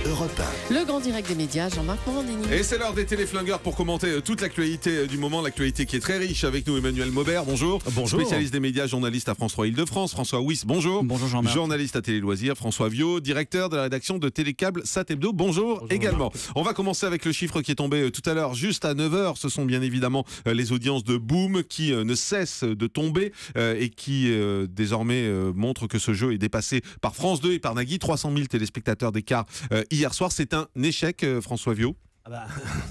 Europe 1. Le grand direct des médias, Jean-Marc Morandini. Et c'est l'heure des téléflingueurs pour commenter toute l'actualité du moment, l'actualité qui est très riche. Avec nous Emmanuel Maubert, bonjour. Bonjour. Spécialiste des médias, journaliste à France 3 Île-de-France. François Wyss, bonjour. Bonjour Jean-Marc. Journaliste à Télé Loisirs. François Viau, directeur de la rédaction de Télécable Sat Hebdo. Bonjour également. On va commencer avec le chiffre qui est tombé tout à l'heure, juste à 9h. Ce sont bien évidemment les audiences de Boom qui ne cessent de tomber et qui désormais montrent que ce jeu est dépassé par France 2 et par Nagui. 300 000 téléspectateurs d'écart hier soir. C'est un échec, François Viau.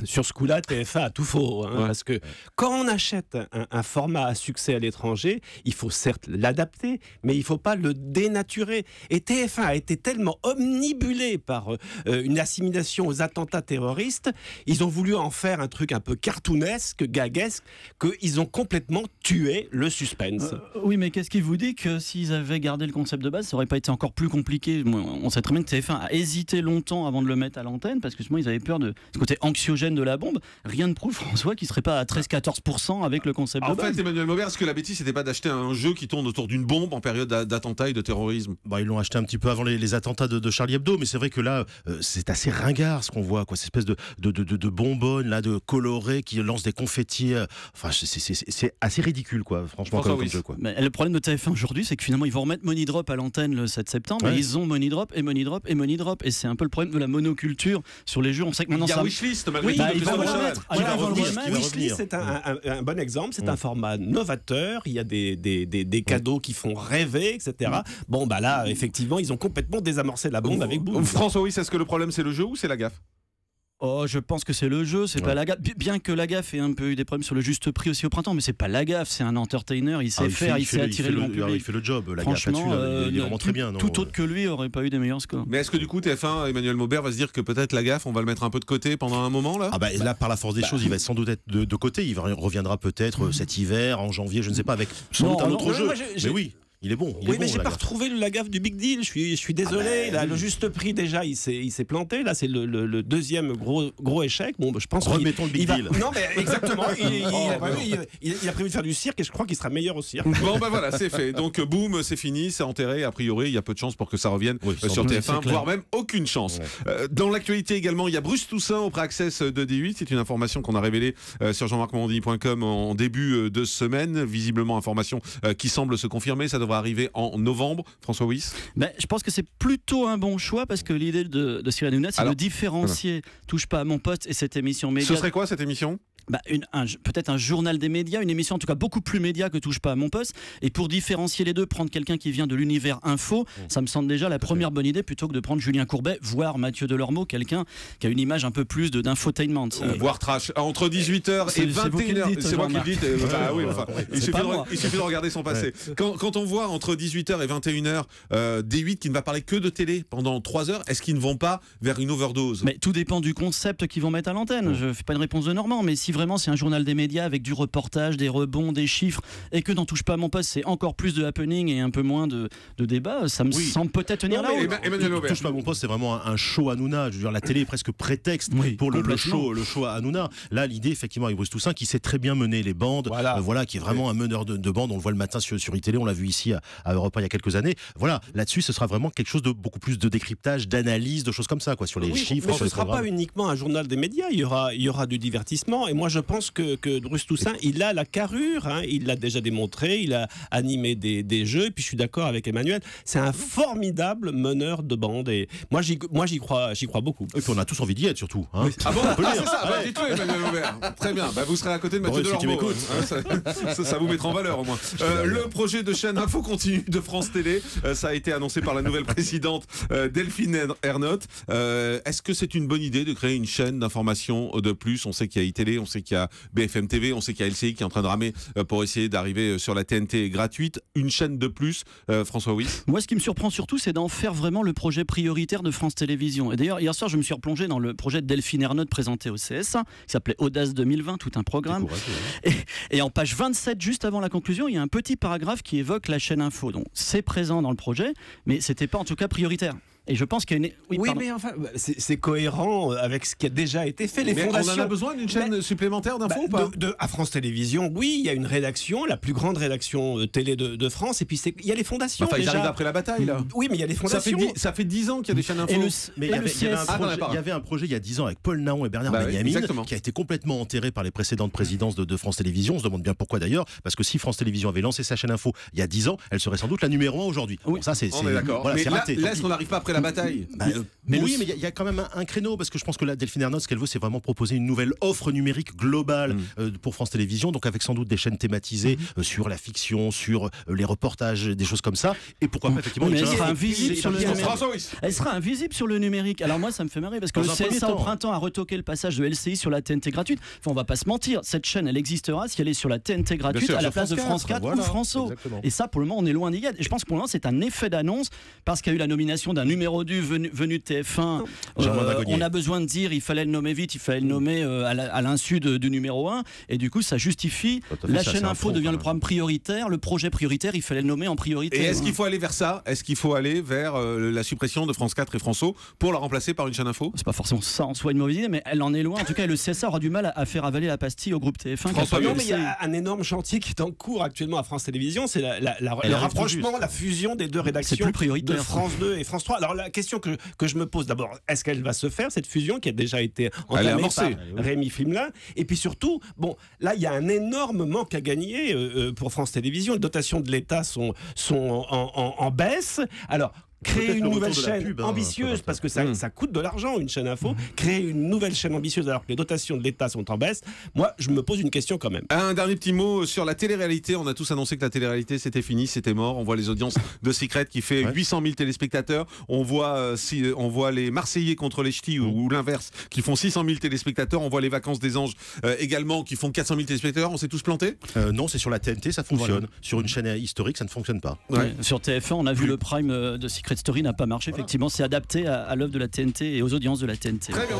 Sur ce coup-là, TF1 a tout faux. Parce que quand on achète un format à succès à l'étranger, il faut certes l'adapter, mais il ne faut pas le dénaturer. Et TF1 a été tellement omnibulé par une assimilation aux attentats terroristes, ils ont voulu en faire un truc un peu cartoonesque, gaguesque, qu'ils ont complètement tué le suspense. Oui, mais qu'est-ce qui vous dit que s'ils avaient gardé le concept de base, ça n'aurait pas été encore plus compliqué? On sait très bien que TF1 a hésité longtemps avant de le mettre à l'antenne, parce que justement, ils avaient peur de ce côté anxiogène de la bombe. Rien ne prouve, François, qu'il ne serait pas à 13-14% avec le concept de base. En fait, Emmanuel Maubert, est-ce que la bêtise, c'était pas d'acheter un jeu qui tourne autour d'une bombe en période d'attentat et de terrorisme? Ils l'ont acheté un petit peu avant les attentats de Charlie Hebdo, mais c'est vrai que là, c'est assez ringard ce qu'on voit, quoi. Cette espèce de bonbonne, là, de coloré qui lance des confettis. Enfin, c'est assez ridicule, quoi, franchement, comme jeu, quoi. Mais le problème de TF1 aujourd'hui, c'est que finalement, ils vont remettre Money Drop à l'antenne le 7 septembre, et ils ont Money Drop et Money Drop et Money Drop. Et c'est un peu le problème de la monoculture sur les jeux. On sait que maintenant, il y a Wishlist, malgré tout. Ils vont le remettre. Wishlist, c'est un bon exemple. C'est un format novateur. Il y a des cadeaux qui font rêver, etc. Bon, là, effectivement, ils ont complètement désamorcé la bombe avec Boom. François Wyss, est-ce que le problème c'est le jeu ou c'est la gaffe? Oh, je pense que c'est le jeu, c'est pas la gaffe. Bien que la gaffe ait un peu eu des problèmes sur le juste prix aussi au printemps, mais c'est pas la gaffe, c'est un entertainer, il sait faire, il sait attirer le bon public. Il fait le job, la gaffe là-dessus, il est vraiment très bien. Tout autre que lui aurait pas eu des meilleurs scores. Mais est-ce que du coup TF1, Emmanuel Maubert va se dire que peut-être la gaffe, on va le mettre un peu de côté pendant un moment là? Là, par la force des choses, il va sans doute être de côté, il reviendra peut-être cet hiver, en janvier, je ne sais pas, avec sans doute un autre jeu. Mais oui. Il est bon. Mais j'ai pas retrouvé la gaffe du Big Deal. Je suis désolé. Le juste prix déjà, il s'est planté. Là, c'est le deuxième gros échec. Bon, je pense. Remettons le Big Deal. Non, mais exactement. Il a prévu de faire du cirque et je crois qu'il sera meilleur au cirque. Bon, voilà, c'est fait. Donc, boum, c'est fini, c'est enterré. A priori, il y a peu de chances pour que ça revienne sur TF1, voire même aucune chance. Dans l'actualité également, il y a Bruce Toussaint au Praxès de D8. C'est une information qu'on a révélée sur jean-marc-morandini.com en début de semaine. Visiblement, information qui semble se confirmer. Ça devrait arriver en novembre. François Wyss. Je pense que c'est plutôt un bon choix parce que l'idée de Cyril Hanouna, c'est de différencier Touche pas à mon poste et cette émission média. Ce serait quoi cette émission? Peut-être un journal des médias, une émission en tout cas beaucoup plus média que Touche pas à mon poste. Et pour différencier les deux, prendre quelqu'un qui vient de l'univers info, ça me semble déjà la première bonne idée plutôt que de prendre Julien Courbet, voire Mathieu Delormeau, quelqu'un qui a une image un peu plus d'infotainment. Voire trash. Entre 18h et 21h. C'est moi qui le dis. Il suffit de regarder son passé. Quand on voit entre 18h et 21h D8 qui ne va parler que de télé pendant 3 heures, est-ce qu'ils ne vont pas vers une overdose? Mais tout dépend du concept qu'ils vont mettre à l'antenne. Je ne fais pas une réponse de Normand, mais si vraiment c'est un journal des médias avec du reportage, des rebonds, des chiffres, et que n'en touche pas à mon poste, c'est encore plus de happening et un peu moins de débat, ça me semble peut-être tenir là-haut. Emmanuel Maubert. Touche pas à mon poste, c'est vraiment un show Hanouna. Je veux dire, la télé est presque prétexte pour le show à Hanouna. Là, l'idée, effectivement, avec Bruce Toussaint, qui sait très bien mener les bandes, qui est vraiment un meneur de bande. On le voit le matin sur iTélé, on l'a vu ici à Europe 1 il y a quelques années. Voilà, là-dessus, ce sera vraiment quelque chose de beaucoup plus de décryptage, d'analyse, de choses comme ça, sur les chiffres. Mais ce ne sera pas uniquement un journal des médias, il y aura du divertissement. Et moi, je pense que Bruce Toussaint, il a la carrure, il l'a déjà démontré, il a animé des jeux. Et puis, je suis d'accord avec Emmanuel, c'est un formidable meneur de bande. Et moi, j'y crois beaucoup. Et puis, on a tous envie d'y être, surtout. Oui. Ah bon, c'est ça. Dites-le, Emmanuel Maubert. Très bien. Vous serez à côté de Mathieu Delormeau. Ça vous mettra en valeur, au moins. Le projet de chaîne Info Continue de France Télé, ça a été annoncé par la nouvelle présidente Delphine Ernotte. Est-ce que c'est une bonne idée de créer une chaîne d'information de plus? On sait qu'il y a iTélé, on sait qu'il y a BFM TV, on sait qu'il y a LCI qui est en train de ramer pour essayer d'arriver sur la TNT gratuite. Une chaîne de plus, François Wyss? Moi, ce qui me surprend surtout, c'est d'en faire vraiment le projet prioritaire de France Télévisions. Et d'ailleurs, hier soir, je me suis replongé dans le projet de Delphine Ernotte présenté au CSA, qui s'appelait Audace 2020, tout un programme. Et en page 27, juste avant la conclusion, il y a un petit paragraphe qui évoque la chaîne Info. Donc, c'est présent dans le projet, mais c'était pas en tout cas prioritaire. Et je pense qu'il y a une... Oui, mais enfin, c'est cohérent avec ce qui a déjà été fait. Les fondations. On en a besoin d'une chaîne supplémentaire d'infos ou pas à France Télévisions, oui, il y a une rédaction, la plus grande rédaction télé de France, et puis il y a les fondations. Enfin, ils déjà. arrivent après la bataille, là. Oui, mais il y a les fondations. Ça fait 10 ans qu'il y a des chaînes infos. Mais il y avait un projet il y a 10 ans avec Paul Naon et Bernard Benjamin qui a été complètement enterré par les précédentes présidences de France Télévisions. On se demande bien pourquoi d'ailleurs, parce que si France Télévisions avait lancé sa chaîne info il y a 10 ans, elle serait sans doute la numéro 1 aujourd'hui. Oui, ça c'est d'accord. Voilà, mais là, est-ce qu'on n'arrive pas après la bataille? Mais oui, mais il y a quand même un créneau, parce que je pense que là, Delphine Ernotte, ce qu'elle veut, c'est vraiment proposer une nouvelle offre numérique globale pour France Télévisions, donc avec sans doute des chaînes thématisées sur la fiction, sur les reportages, des choses comme ça. Et pourquoi pas effectivement... elle sera invisible sur le numérique. Elle sera invisible sur le numérique. Alors moi, ça me fait marrer, parce que le CSA au printemps a retoqué le passage de LCI sur la TNT gratuite. Enfin, on va pas se mentir, cette chaîne, elle existera si elle est sur la TNT gratuite à la place de France 4 ou France O. Et ça, pour le moment, on est loin d'y être. Et je pense que pour le moment, c'est un effet d'annonce, parce qu'il y a eu la nomination d'un numéro 2 venu de TF1. On a besoin de dire, il fallait le nommer vite, il fallait le nommer à l'insu du numéro 1. Et du coup, ça justifie. La chaîne info devient le programme prioritaire, le projet prioritaire, il fallait le nommer en priorité. Et est-ce qu'il faut aller vers ça? Est-ce qu'il faut aller vers la suppression de France 4 et France O pour la remplacer par une chaîne info? C'est pas forcément ça en soi une mauvaise idée, mais elle en est loin. En tout cas, le CSA aura du mal à faire avaler la pastille au groupe TF1. Non, mais il y a un énorme chantier qui est en cours actuellement à France Télévisions, c'est le rapprochement, la fusion des deux rédactions de France 2 et France 3. Alors la question que je me pose d'abord, est-ce qu'elle va se faire, cette fusion qui a déjà été entamée par Rémi Flimelin? Et puis surtout, bon, là il y a un énorme manque à gagner pour France Télévisions. Les dotations de l'État sont en baisse. Alors, créer une nouvelle chaîne ambitieuse, parce que ça coûte de l'argent, une chaîne info. Créer une nouvelle chaîne ambitieuse alors que les dotations de l'État sont en baisse. Moi, je me pose une question quand même. Un dernier petit mot sur la télé-réalité. On a tous annoncé que la télé-réalité c'était fini, c'était mort. On voit les audiences de Secret qui fait 800 000 téléspectateurs. On voit les Marseillais contre les Ch'tis ou l'inverse qui font 600 000 téléspectateurs. On voit les Vacances des Anges également qui font 400 000 téléspectateurs. On s'est tous plantés? Non, c'est sur la TNT, ça fonctionne. Voilà. Sur une chaîne historique, ça ne fonctionne pas. Sur TF1, on a vu le prime de Secret Story n'a pas marché. Effectivement, c'est adapté à l'œuvre de la TNT et aux audiences de la TNT. Très bien.